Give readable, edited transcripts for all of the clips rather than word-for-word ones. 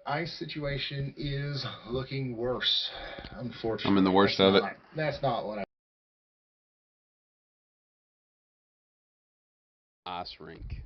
ice situation is looking worse. Unfortunately, I'm in the worst of it. That's not what I. Ice rink.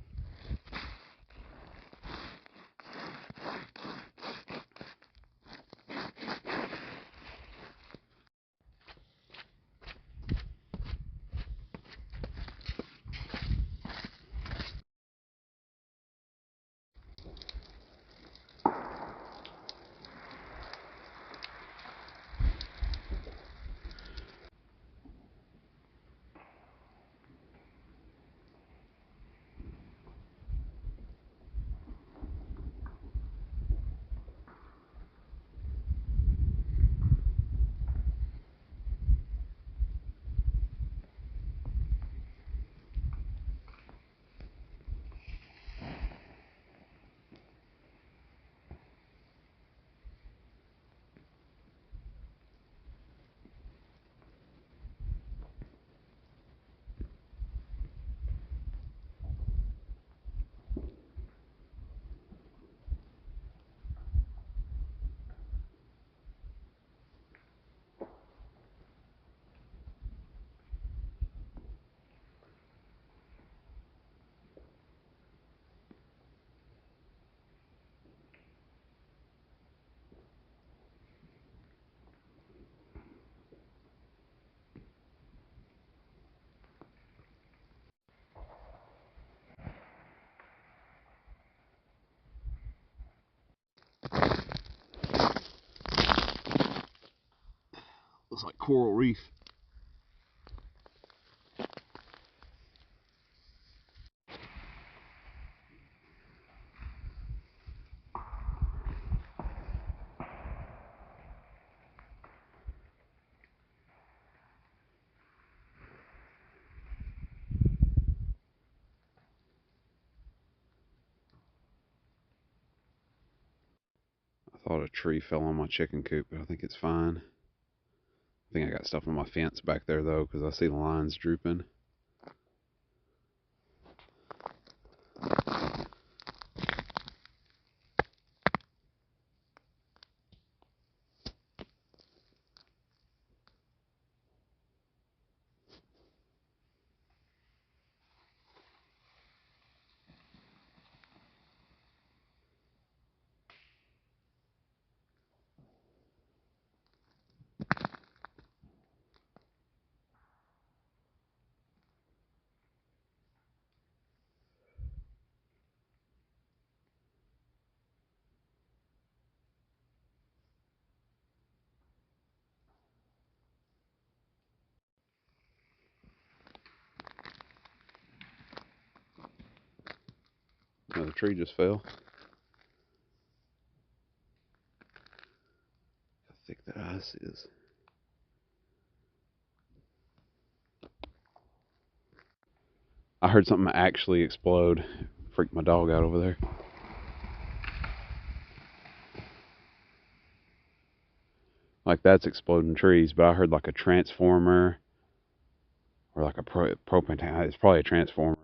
Looks like coral reef. I thought a tree fell on my chicken coop, but I think it's fine. I think I got stuff on my fence back there though, because I see the lines drooping. Another tree just fell. How thick that ice is. I heard something actually explode. Freaked my dog out over there. Like that's exploding trees, but I heard like a transformer or like a propane tank. It's probably a transformer.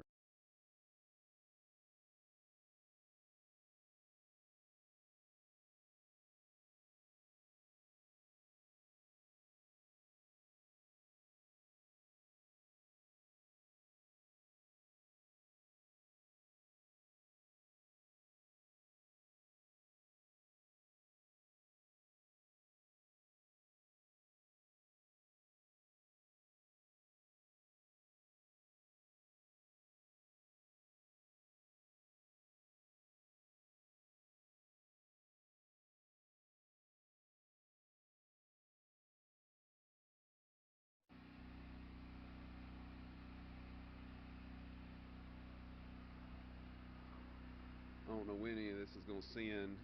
I don't know when any of this is going to send.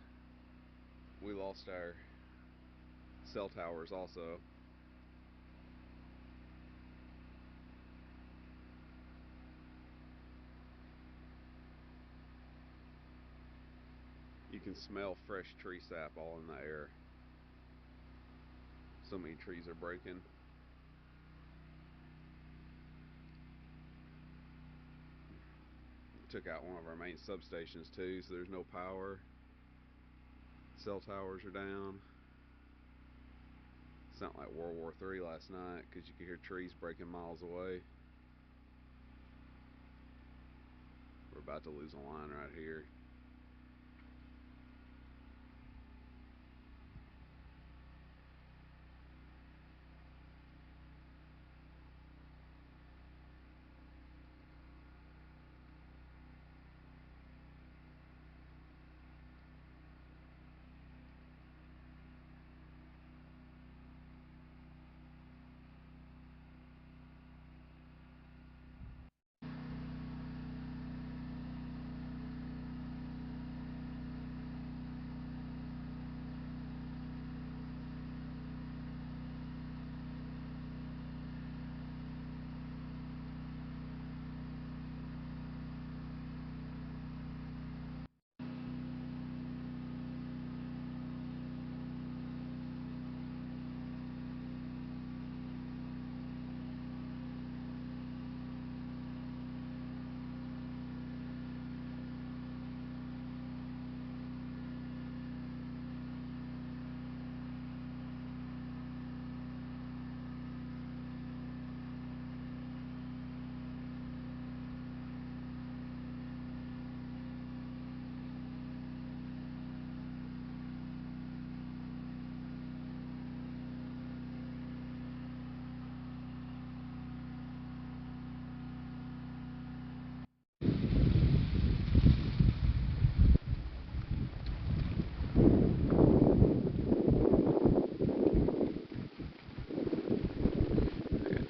We lost our cell towers also. You can smell fresh tree sap all in the air. So many trees are breaking. Took out one of our main substations too, so there's no power. Cell towers are down. Sounded like World War III last night because you could hear trees breaking miles away. We're about to lose a line right here.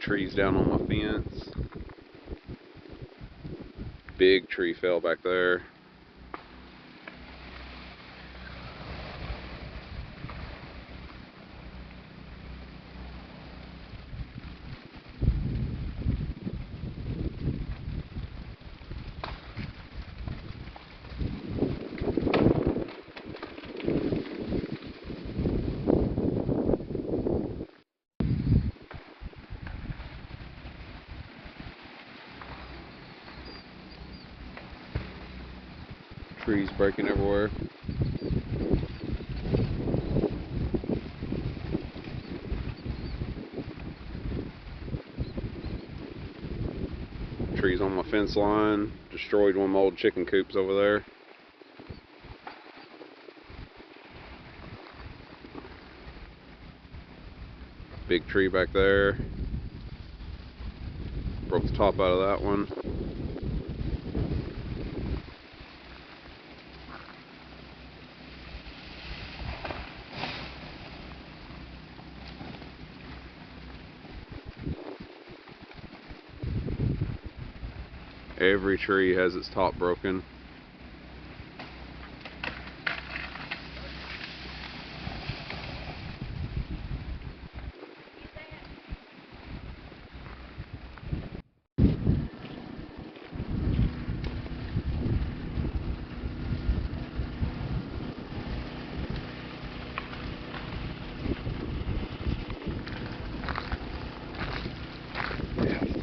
Trees down on my fence. Big tree fell back there. Trees breaking everywhere. Trees on my fence line. Destroyed one of my old chicken coops over there. Big tree back there. Broke the top out of that one. Every tree has its top broken.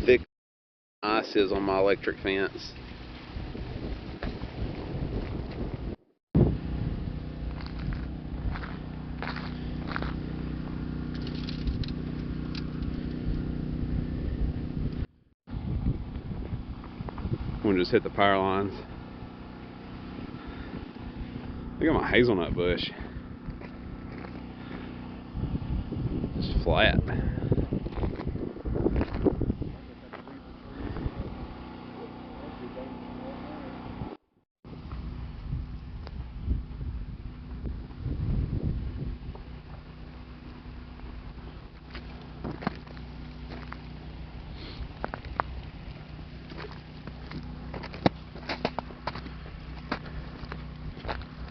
Thick ice is on my electric fence. One just hit the power lines. Look at my hazelnut bush. It's flat.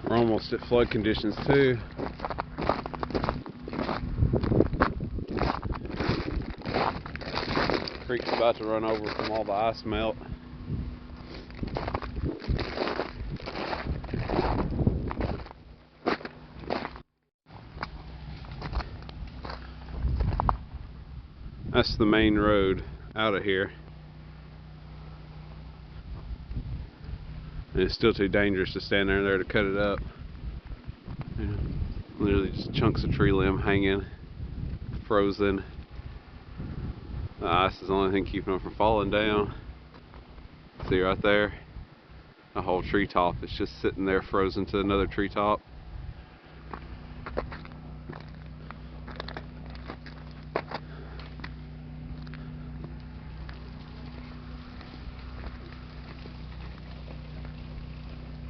We're almost at flood conditions too. Creek's about to run over from all the ice melt. That's the main road out of here. And it's still too dangerous to stand there to cut it up. Yeah. Literally just chunks of tree limb hanging, frozen. The ice is the only thing keeping them from falling down. See right there? A whole treetop is just sitting there frozen to another treetop.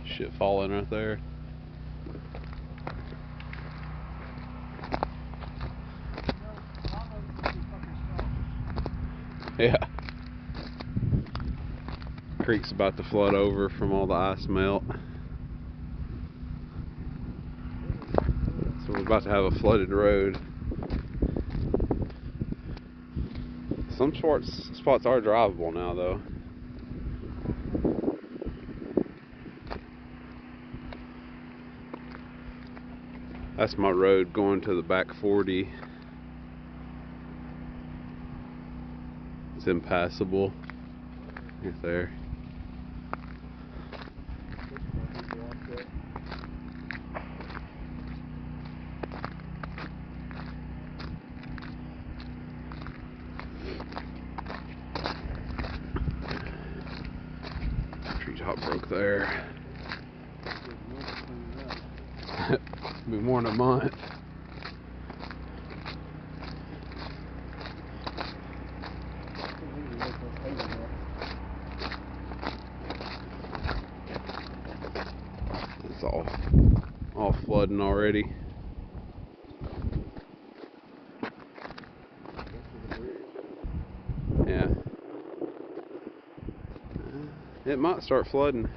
Shit falling right there. Yeah. Creek's about to flood over from all the ice melt. So we're about to have a flooded road. Some spots are drivable now though. That's my road going to the back 40. It's impassable. Right there. Treetop broke there. Be more than a month. It's all flooding already. Yeah. It might start flooding.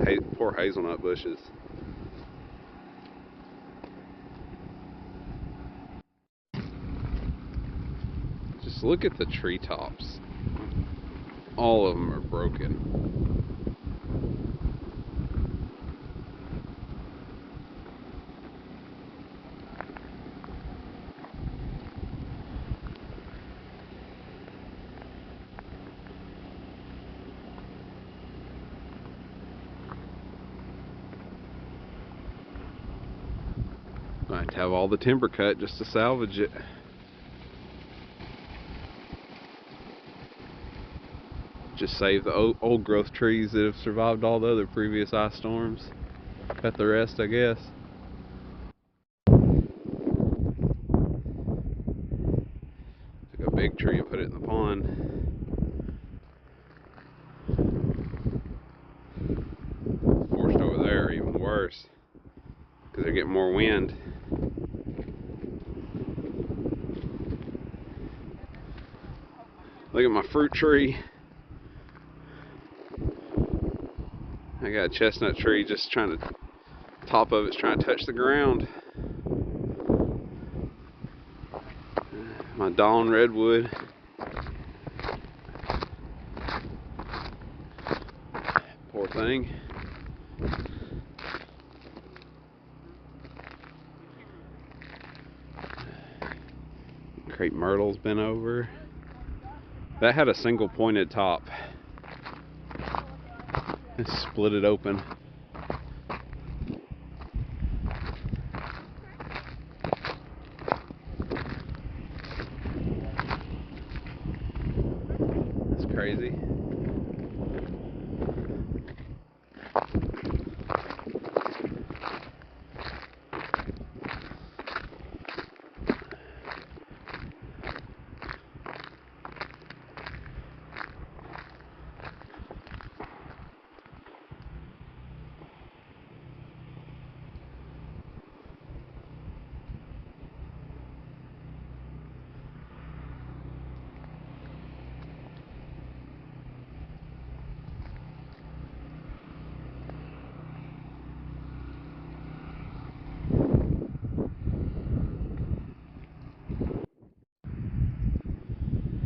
Hey, poor hazelnut bushes. Just look at the treetops. All of them are broken. I have to have all the timber cut just to salvage it. Just save the old growth trees that have survived all the other previous ice storms. Cut the rest, I guess. Took a big tree and put it in the pond. Forest over there are even worse because they're getting more wind. Look at my fruit tree. I got a chestnut tree just trying to, top of it's trying to touch the ground. My dawn redwood. Poor thing. Crepe myrtle's been over. That had a single pointed top. It split it open. That's crazy.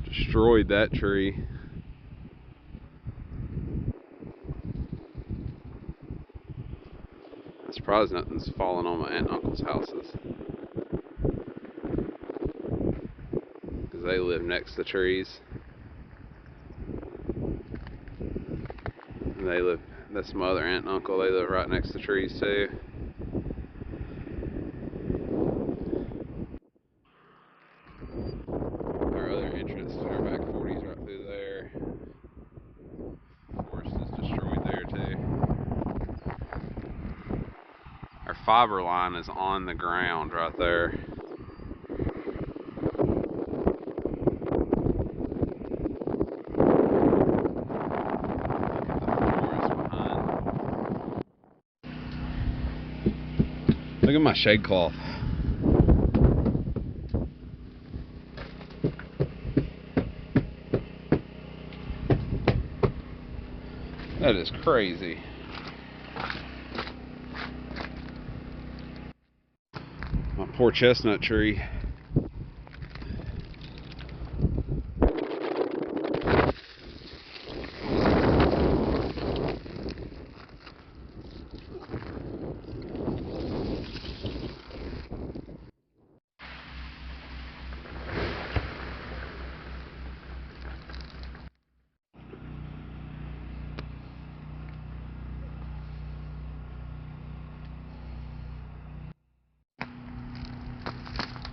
Destroyed that tree. I'm surprised nothing's fallen on my aunt and uncle's houses. they live next to trees. They live, that's my other aunt and uncle, they live right next to trees too. Our other entrance to our back 40's right through there. Forest is destroyed there too. Our fiber line is on the ground right there. Look at my shade cloth. That is crazy. My poor chestnut tree.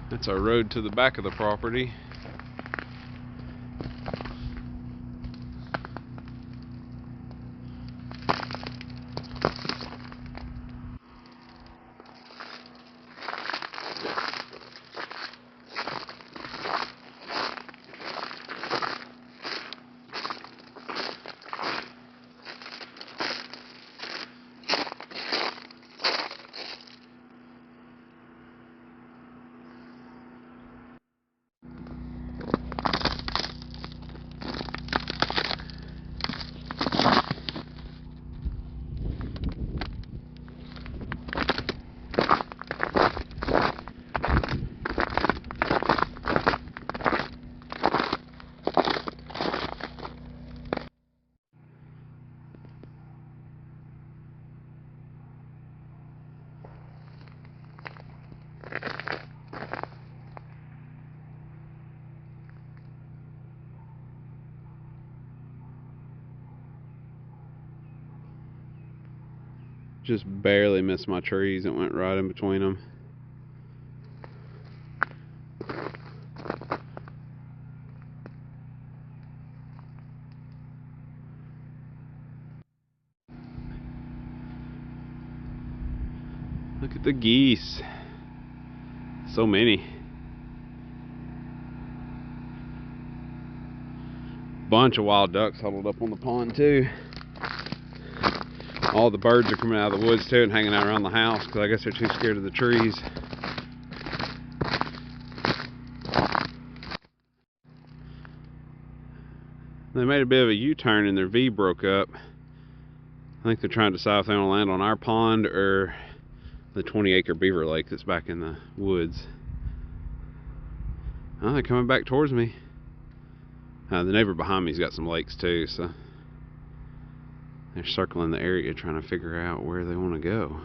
That's our road to the back of the property. Just barely missed my trees. It went right in between them. Look at the geese. So many. Bunch of wild ducks huddled up on the pond too. All the birds are coming out of the woods too and hanging out around the house because I guess they're too scared of the trees. They made a bit of a U-turn and their V broke up. I think they're trying to decide if they want to land on our pond or the 20-acre beaver lake that's back in the woods. Oh, they're coming back towards me. The neighbor behind me's got some lakes too, so they're circling the area trying to figure out where they want to go.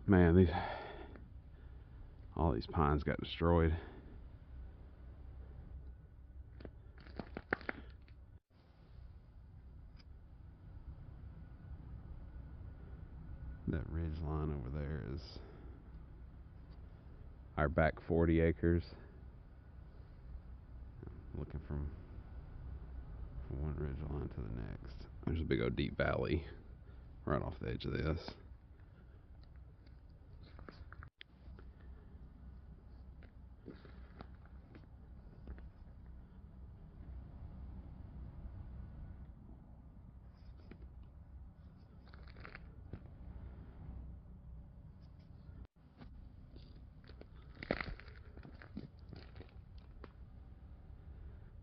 Man, all these pines got destroyed. That ridge line over there is our back 40 acres. Looking from one ridge line to the next. There's a big old deep valley right off the edge of this.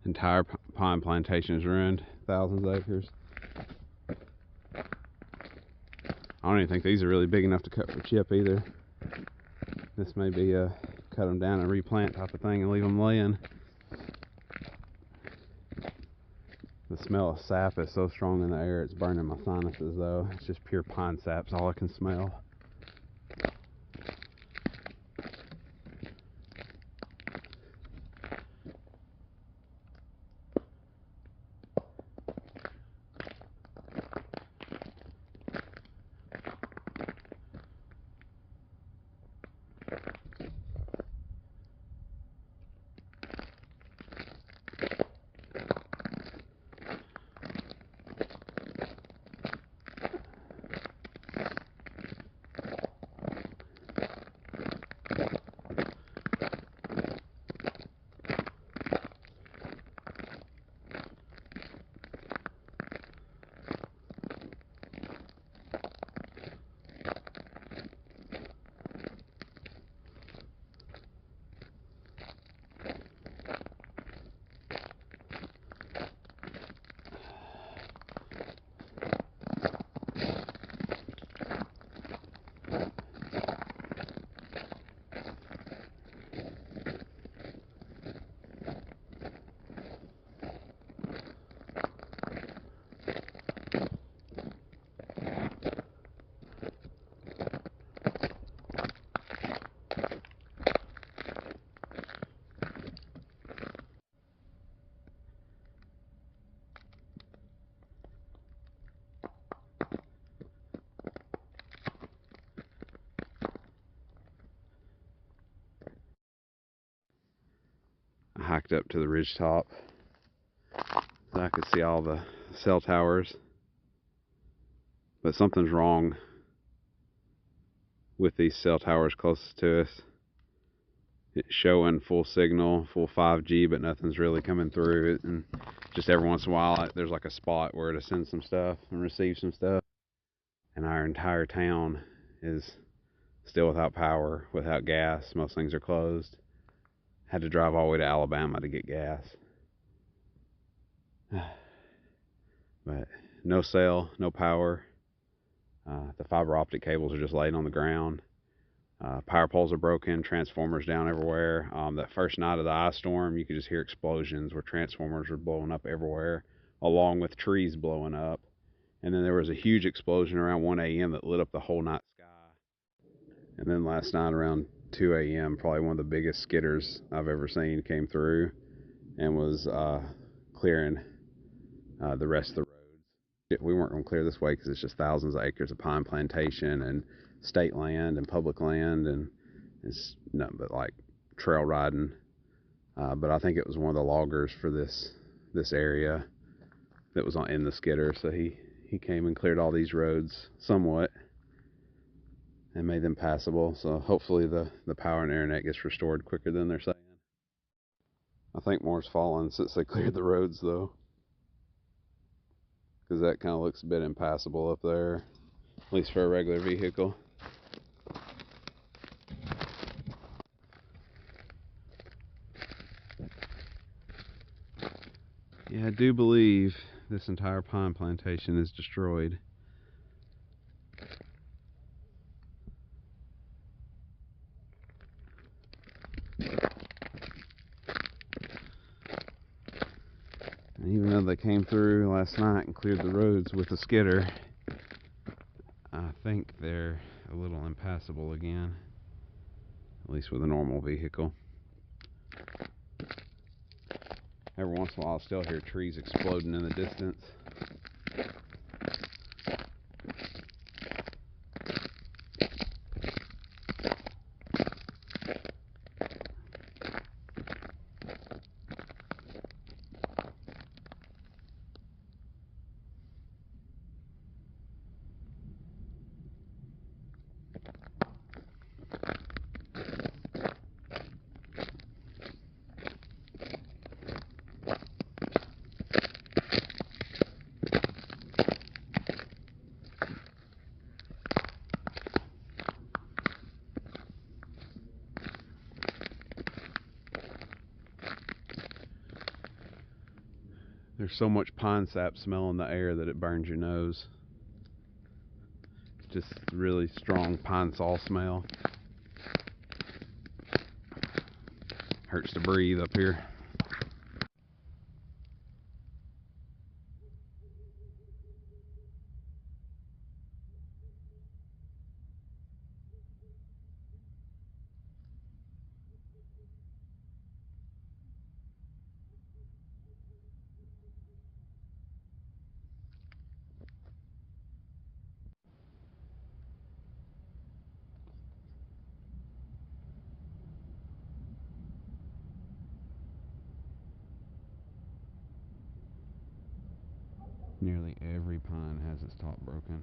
Entire pine plantation is ruined, thousands of acres. I don't even think these are really big enough to cut for chip either. This may be a cut them down and replant type of thing and leave them laying. The smell of sap is so strong in the air, it's burning my sinuses though. It's just pure pine sap's all I can smell. I hiked up to the ridge top so I could see all the cell towers, but something's wrong with these cell towers closest to us. It's showing full signal, full 5G, but nothing's really coming through it, and just every once in a while there's like a spot where to send some stuff and receive some stuff. And our entire town is still without power, without gas. Most things are closed. Had to drive all the way to Alabama to get gas. But no cell, no power. The fiber optic cables are just laying on the ground. Power poles are broken, transformers down everywhere. That first night of the ice storm, you could just hear explosions where transformers were blowing up everywhere, along with trees blowing up. And then there was a huge explosion around 1 a.m. that lit up the whole night sky. And then last night around 2 a.m., probably one of the biggest skidders I've ever seen came through and was clearing the rest of the roads. We weren't going to clear this way because it's just thousands of acres of pine plantation and state land and public land, and it's nothing but like trail riding. But I think it was one of the loggers for this area that was in the skidder, so he came and cleared all these roads somewhat and made them passable. So hopefully the power and internet gets restored quicker than they're saying. I think more's fallen since they cleared the roads though, because that kind of looks a bit impassable up there, at least for a regular vehicle. Yeah, I do believe this entire pine plantation is destroyed. And even though they came through last night and cleared the roads with a skidder, I think they're a little impassable again, at least with a normal vehicle. Every once in a while I'll still hear trees exploding in the distance. There's so much pine sap smell in the air that it burns your nose. Just really strong pine saw smell. Hurts to breathe up here. Nearly every pine has its top broken,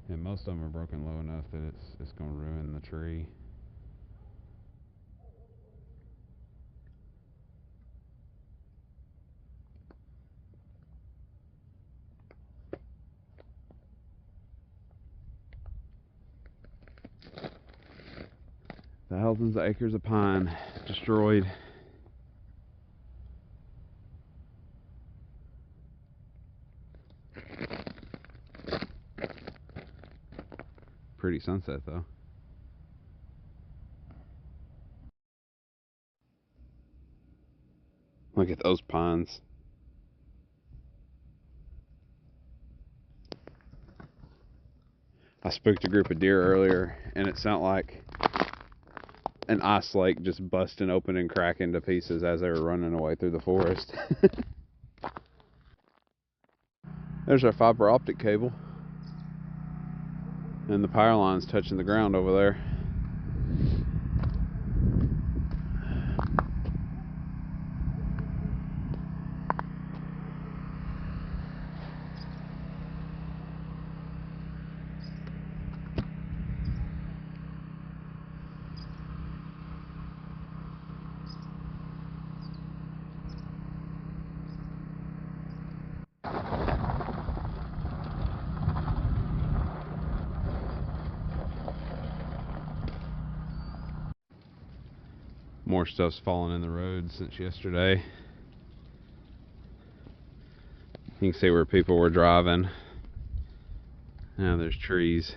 and most of them are broken low enough that it's going to ruin the tree. Thousands of acres of pine destroyed. Pretty sunset though. Look at those pines. I spooked a group of deer earlier, and it sounded like an ice lake just busting open and cracking to pieces as they were running away through the forest. There's our fiber optic cable, and the power line's touching the ground over there. More stuff's fallen in the road since yesterday. You can see where people were driving. Now there's trees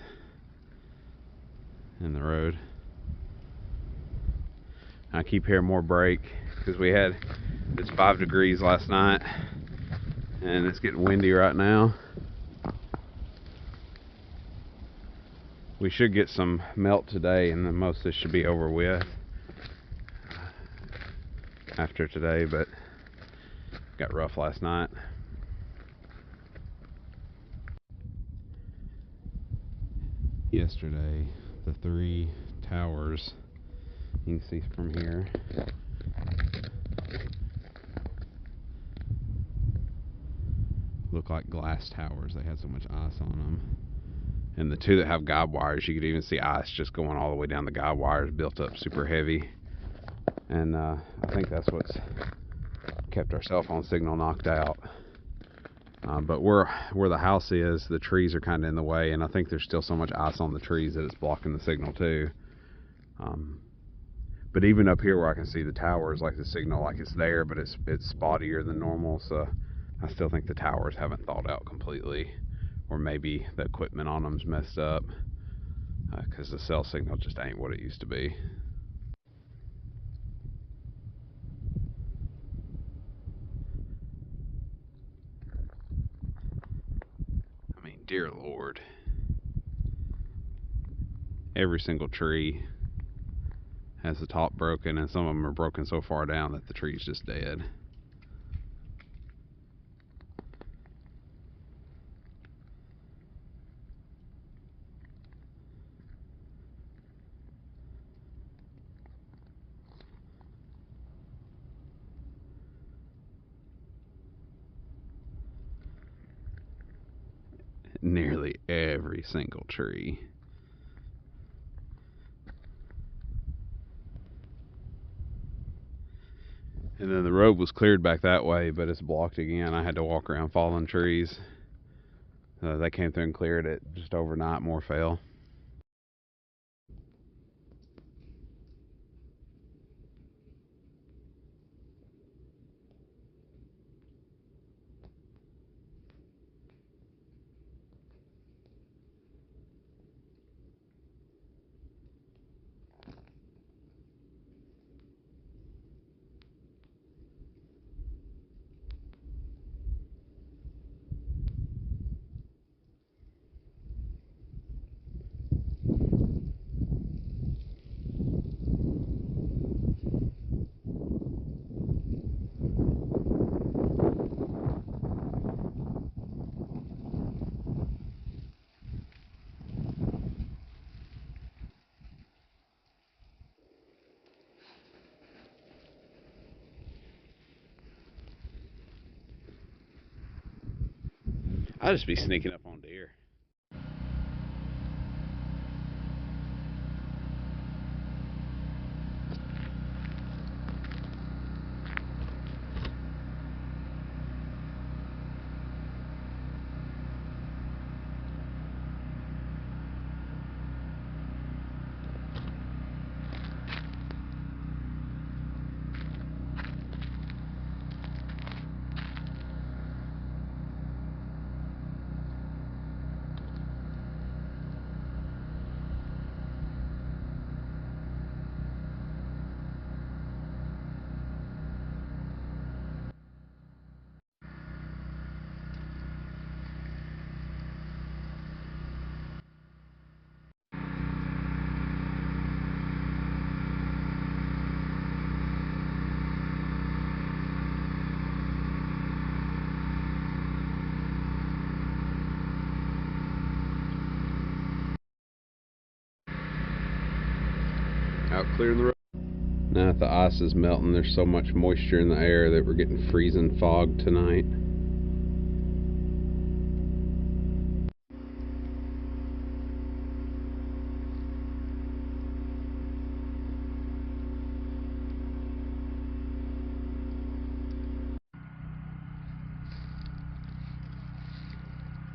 in the road. I keep hearing more brake because it's 5 degrees last night, and it's getting windy right now. We should get some melt today, and then most of this should be over with after today, but got rough last night. Yesterday, the 3 towers, you can see from here, look like glass towers. They had so much ice on them. And the 2 that have guide wires, you could even see ice just going all the way down the guide wires, built up super heavy. And I think that's what's kept our cell phone signal knocked out. But where the house is, the trees are kind of in the way, and I think there's still so much ice on the trees that it's blocking the signal too. But even up here where I can see the towers, like the signal, like it's there, but it's spottier than normal. So I still think the towers haven't thawed out completely, or maybe the equipment on them's messed up, because the cell signal just ain't what it used to be. I mean, dear Lord. Every single tree has the top broken, and some of them are broken so far down that the tree's just dead. Nearly every single tree. And then the road was cleared back that way, but it's blocked again. I had to walk around fallen trees. They came through and cleared it just overnight. More fell. I just be sneaking up on deer. Out clearing the road. Now that the ice is melting, there's so much moisture in the air that we're getting freezing fog tonight.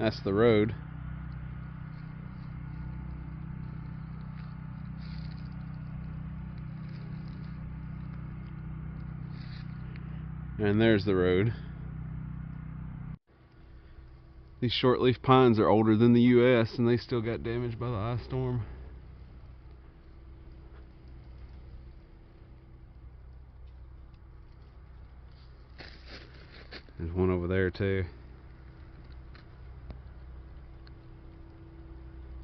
That's the road. And there's the road. These shortleaf pines are older than the US, and they still got damaged by the ice storm. There's one over there too.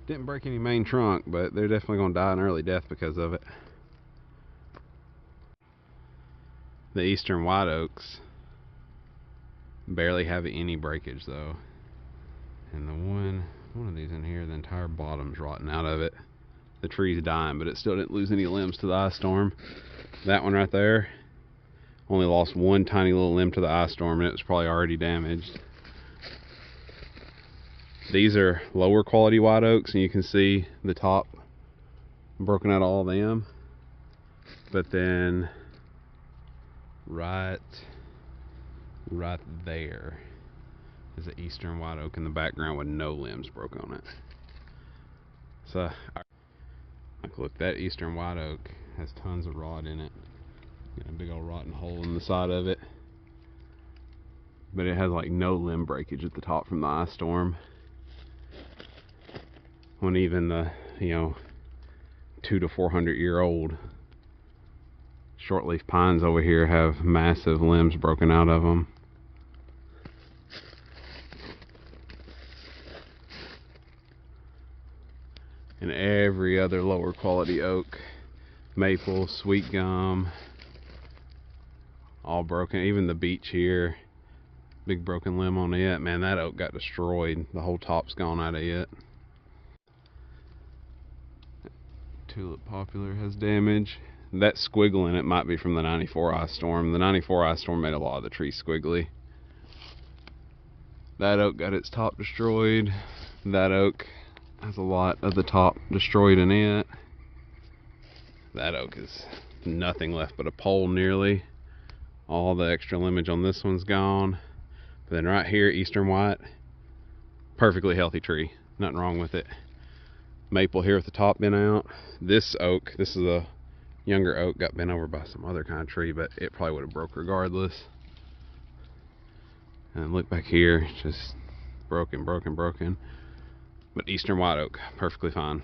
Didn't break any main trunk, but they're definitely going to die an early death because of it. The eastern white oaks barely have any breakage though. And the one of these in here, the entire bottom's rotting out of it. The tree's dying, but it still didn't lose any limbs to the ice storm. That one right there only lost one tiny little limb to the ice storm, and it was probably already damaged. These are lower quality white oaks, and you can see the top broken out of all of them. But then right there is an eastern white oak in the background with no limbs broken on it. So, look, that eastern white oak has tons of rot in it. Got a big old rotten hole in the side of it. But it has like no limb breakage at the top from the ice storm. When even the, 200 to 400 year old shortleaf pines over here have massive limbs broken out of them. And every other lower quality oak, maple, sweet gum, all broken. Even the beech here, big broken limb on it. Man, that oak got destroyed. The whole top's gone out of it. Tulip popular has damage. That squiggle in it might be from the 94 ice storm. The 94 ice storm made a lot of the trees squiggly. That oak got its top destroyed. That oak has a lot of the top destroyed in it. That oak is nothing left but a pole nearly. All the extra limbage on this one's gone. But then right here, Eastern White, perfectly healthy tree. Nothing wrong with it. Maple here with the top bent out. This oak, this is a younger oak, got bent over by some other kind of tree, but it probably would have broke regardless. And look back here, just broken. But Eastern White oak, perfectly fine.